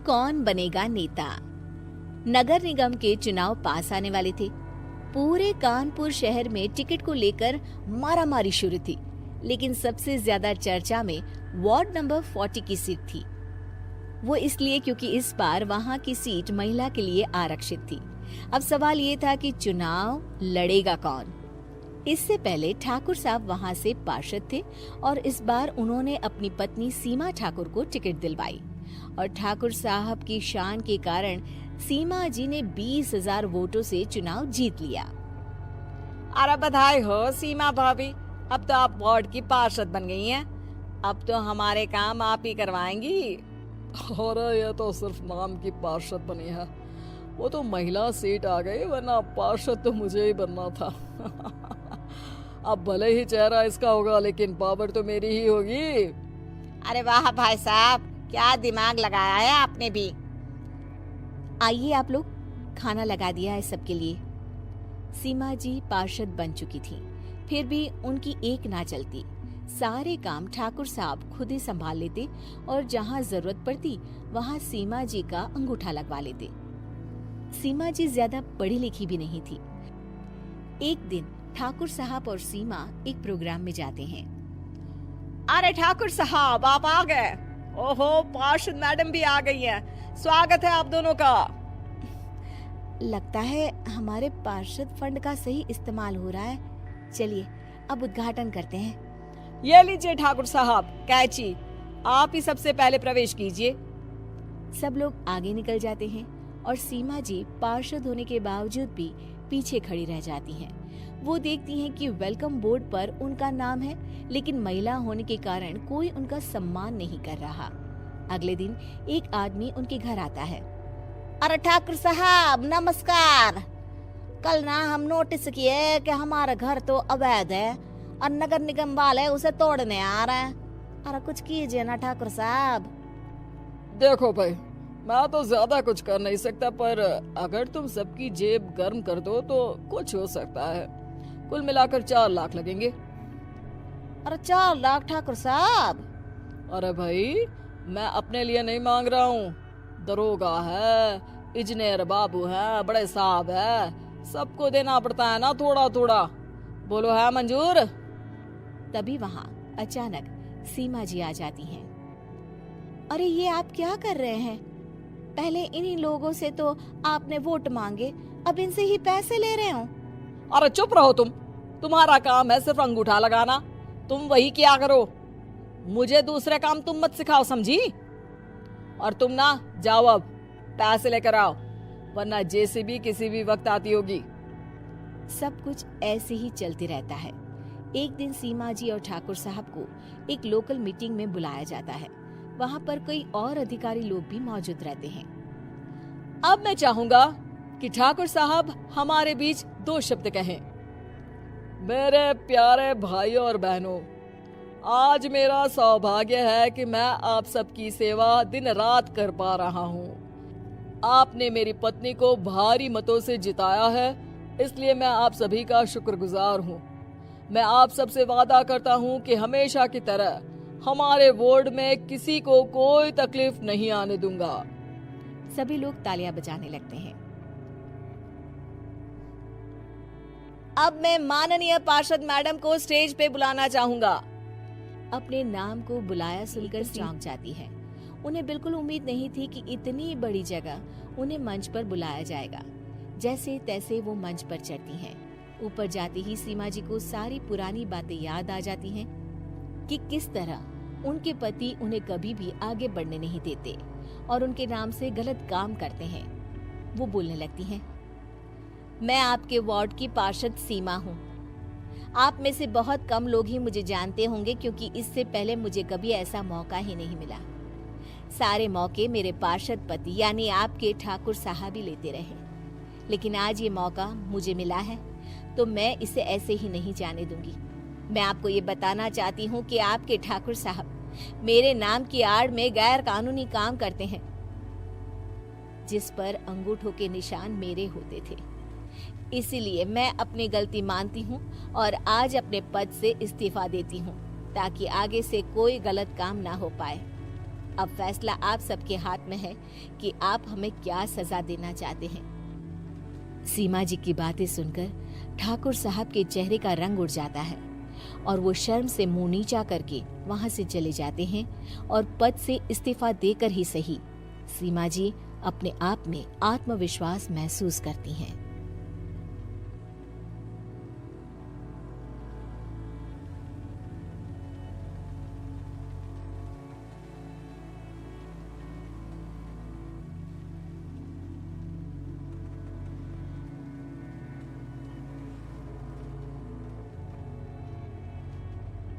कौन बनेगा नेता। नगर निगम के चुनाव पास आने वाले थे। पूरे कानपुर शहर में टिकट को लेकर मारामारी शुरू थी, लेकिन सबसे ज्यादा चर्चा में वार्ड नंबर 40 की सीट थी। वो इसलिए क्योंकि इस बार वहां की सीट महिला के लिए आरक्षित थी। अब सवाल ये था कि चुनाव लड़ेगा कौन। इससे पहले ठाकुर साहब वहां से पार्षद थे और इस बार उन्होंने अपनी पत्नी सीमा ठाकुर को टिकट दिलवाई और ठाकुर साहब की शान के कारण सीमा जी ने 20,000 वोटों से चुनाव जीत लिया। अरे बधाई हो सीमा भाभी, अब तो आप वार्ड की पार्षद बन गई हैं। अब तो हमारे काम आप ही करवाएंगी। अरे ये तो सिर्फ नाम की पार्षद बनी है, वो तो महिला सीट आ गई, वरना पार्षद तो मुझे ही बनना था। अब भले ही चेहरा इसका होगा, लेकिन पावर तो मेरी ही होगी। अरे वाह भाई साहब, क्या दिमाग लगाया है आपने भी। आइए आप लोग, खाना लगा दिया है सबके लिए। सीमा जी पार्षद बन चुकी थी, फिर भी उनकी एक ना चलती। सारे काम ठाकुर साहब खुद ही संभाल लेते और जहाँ जरूरत पड़ती वहाँ सीमा जी का अंगूठा लगवा लेते। सीमा जी ज्यादा पढ़ी लिखी भी नहीं थी। एक दिन ठाकुर साहब और सीमा एक प्रोग्राम में जाते हैं। अरे ठाकुर साहब, आप आ गए। ओहो, पार्षद मैडम भी आ गई हैं। स्वागत है आप दोनों का। लगता है हमारे पार्षद फंड का सही इस्तेमाल हो रहा है। चलिए अब उद्घाटन करते हैं। ये लीजिए ठाकुर साहब कैची, आप ही सबसे पहले प्रवेश कीजिए। सब लोग आगे निकल जाते हैं और सीमा जी पार्षद होने के बावजूद भी पीछे खड़ी रह जाती हैं। वो देखती हैं कि वेलकम बोर्ड पर उनका नाम है, लेकिन महिला होने के कारण कोई उनका सम्मान नहीं कर रहा। अगले दिन एक आदमी उनके घर आता है। अरे ठाकुर साहब नमस्कार। कल ना हम नोटिस किए कि हमारा घर तो अवैध है और नगर निगम वाले उसे तोड़ने आ रहे हैं। अरे कुछ कीजिए ना ठाकुर साहब। देखो भाई, मैं तो ज्यादा कुछ कर नहीं सकता, पर अगर तुम सबकी जेब गर्म कर दो तो कुछ हो सकता है। कुल मिलाकर 4 लाख लगेंगे। अरे 4 लाख ठाकुर साहब? अरे भाई, मैं अपने लिए नहीं मांग रहा हूँ। दरोगा है, इंजीनियर बाबू है, बड़े साहब है, सबको देना पड़ता है ना थोड़ा थोड़ा। बोलो है मंजूर? तभी वहाँ अचानक सीमा जी आ जाती हैं। अरे ये आप क्या कर रहे हैं? पहले इन्हीं लोगों से तो आपने वोट मांगे, अब इनसे ही पैसे ले रहे हो। अरे चुप रहो तुम, तुम्हारा काम है सिर्फ अंगूठा लगाना, तुम वही किया करो। मुझे दूसरे काम तुम मत सिखाओ, समझी? और तुम ना जाओ, अब पैसे लेकर आओ, वरना जेसीबी किसी भी वक्त आती होगी। सब कुछ ऐसे ही चलते रहता है। एक दिन सीमा जी और ठाकुर साहब को एक लोकल मीटिंग में बुलाया जाता है। वहाँ पर कई और अधिकारी लोग भी मौजूद रहते हैं। अब मैं चाहूंगा कि ठाकुर साहब हमारे बीच 2 शब्द कहें। मेरे प्यारे भाइयों और बहनों, आज मेरा सौभाग्य है कि मैं आप सबकी सेवा दिन रात कर पा रहा हूँ। आपने मेरी पत्नी को भारी मतों से जिताया है, इसलिए मैं आप सभी का शुक्रगुजार हूँ। मैं आप सबसे वादा करता हूँ कि हमेशा की तरह हमारे वार्ड में किसी को कोई तकलीफ नहीं आने दूंगा। सभी लोग तालियां बजाने लगते हैं। अब मैं माननीय पार्षद मैडम को स्टेज पे बुलाना चाहूंगा। अपने नाम को बुलाया सुनकर चौंक जाती है। उन्हें बिल्कुल उम्मीद नहीं थी कि इतनी बड़ी जगह उन्हें मंच पर बुलाया जाएगा। जैसे तैसे वो मंच पर चढ़ती हैं। ऊपर जाते ही सीमा जी को सारी पुरानी बातें याद आ जाती हैं कि किस तरह उनके पति उन्हें कभी भी आगे बढ़ने नहीं देते और उनके नाम से गलत काम करते हैं। वो बोलने लगती हैं, मैं आपके वार्ड की पार्षद सीमा हूँ। आप में से बहुत कम लोग ही मुझे जानते होंगे, क्योंकि इससे पहले मुझे कभी ऐसा मौका ही नहीं मिला। सारे मौके मेरे पार्षद पति यानी आपके ठाकुर साहब ही लेते रहे, लेकिन आज ये मौका मुझे मिला है तो मैं इसे ऐसे ही नहीं जाने दूंगी। मैं आपको ये बताना चाहती हूँ कि आपके ठाकुर साहब मेरे नाम की आड़ में गैर कानूनी काम करते हैं, जिस पर अंगूठों के निशान मेरे होते थे। इसीलिए मैं अपनी गलती मानती हूँ और आज अपने पद से इस्तीफा देती हूँ, ताकि आगे से कोई गलत काम ना हो पाए। अब फैसला आप सबके हाथ में है कि आप हमें क्या सजा देना चाहते हैं। सीमा जी की बातें सुनकर ठाकुर साहब के चेहरे का रंग उड़ जाता है और वो शर्म से मुंह नीचा करके वहां से चले जाते हैं और पद से इस्तीफा देकर ही सही सीमा जी अपने आप में आत्मविश्वास महसूस करती हैं।